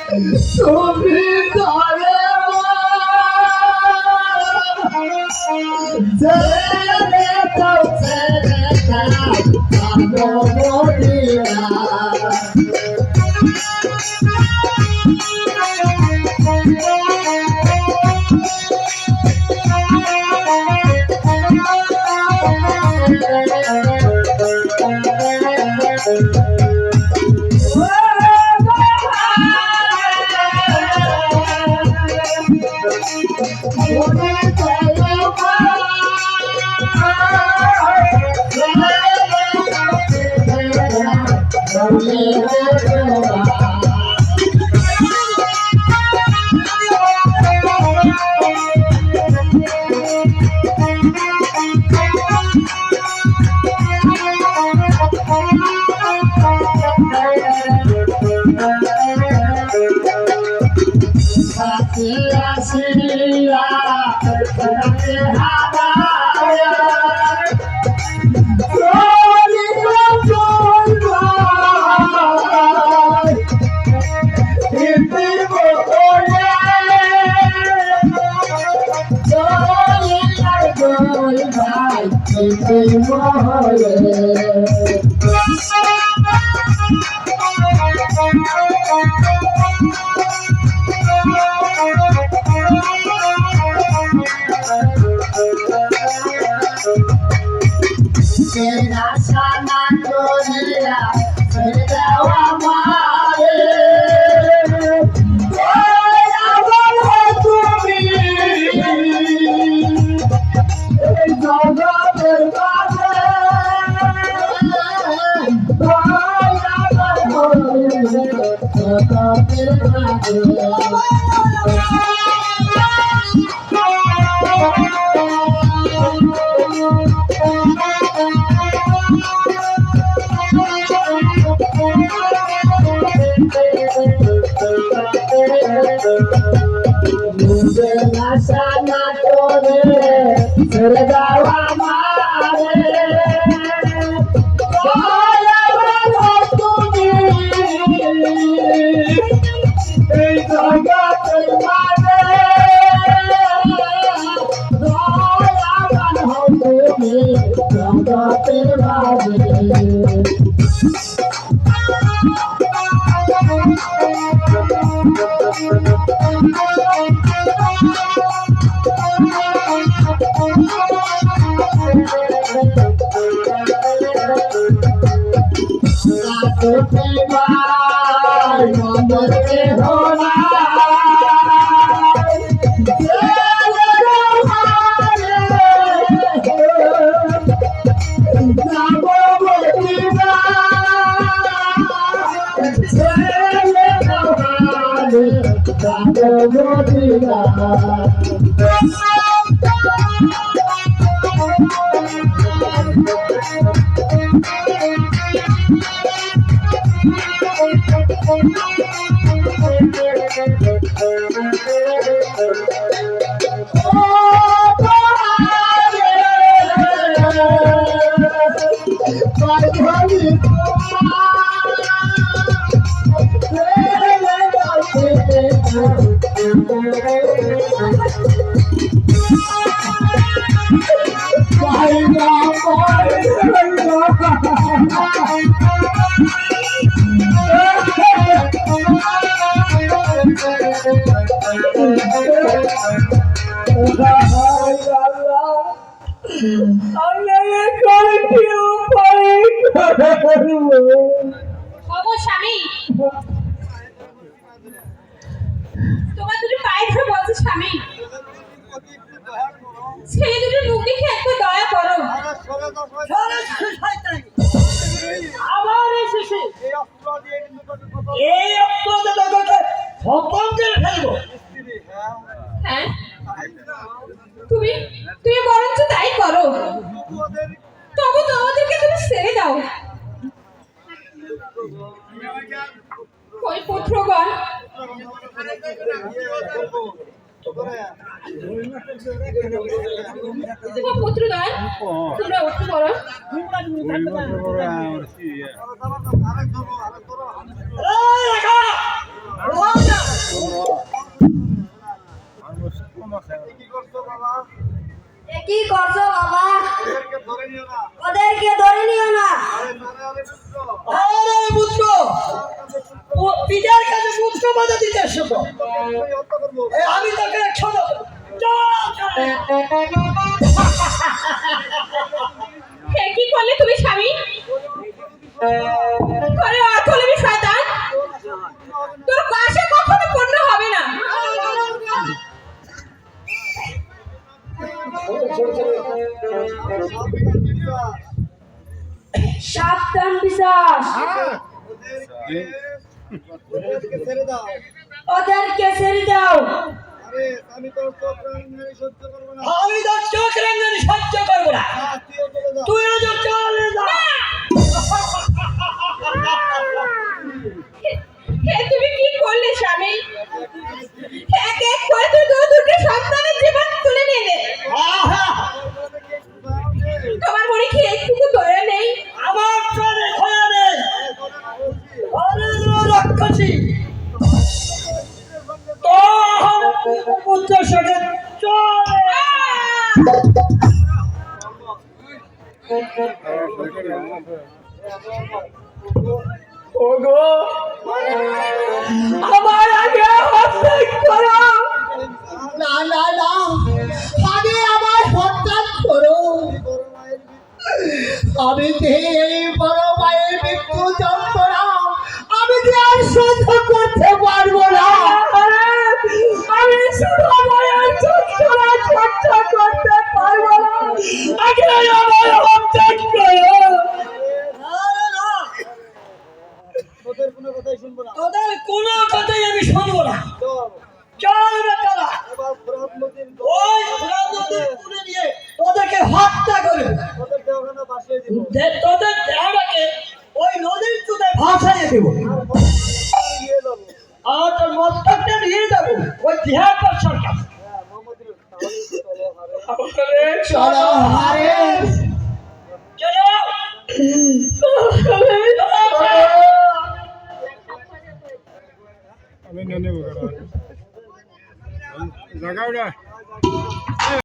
তুমি করে ছেড়ে দাও মদিনা স্বামী তোমার দুটো পায়ে ধরে বলছে স্বামী ছেলে দুটোর মুখ দেখে একটু দয়া করো। আবার এসেছে এই অপরাধে তোকে খতম করে ফেলবো। হ্যাঁ তুমি তুমি বরঞ্চ তাই করো, তবু তোমাদেরকে তুমি ছেড়ে দাও। ওই পুত্রগণ পুত্রগণ তোমরা উঠতে পারো। এই রাখা এ কি করছো বাবা? ওদেরকে ধরে নিও না। আরে পুত্র, ও পিতার কাছে পুত্র বাধা দিতে এসছো তো? আমি তোকে ছোট হে কি করলে তুমি স্বামী? করে অর্থ নেবি শয়তান। তোর আশা কখনো পূর্ণ হবে না। সাবধান পিশাচ, ওদেরকে ছেড়ে দাও। আমি তোর চোখ রাঙানি সহ্য করবো না। তুইও তো চলে যা। হে তুমি কি করলে স্বামী? এক এক করে তুই দুটো সন্তানের জীবন তুলে নিলে। আহা! তোমার মনে কি একটুকু দয়া নেই? আমার প্রাণে ভয় নেই। আরে রাক্ষসী, তোর পুত্রের সঙ্গে চলে। ওগো, আমার আগে হত্যা করো। না না না, আগে আমার হত্যা করো। আমি যে এই বড় মায়ের মৃত্যু যন্ত্রণা আমি যে আর সহ্য করতে পারবো না। আমি শুধু মায়ের যন্ত্রণা সহ্য করতে পারবো না। আগে আমার হত্যা করো। তোদের কোনো কথাই আমি শুনবো না। চল বেটারা, ওই ফোরাত নদীর কূলে নিয়ে তোদেরকে হত্যা করবে। তোদের দেহটাকে ওই নদীর চুলে ভাসাইয়ে দেব, আর তোর মস্তকটা নিয়ে যাবো ওই জিহাদ সরকার। চলো হারে, চলো। আমি নেব জায়গা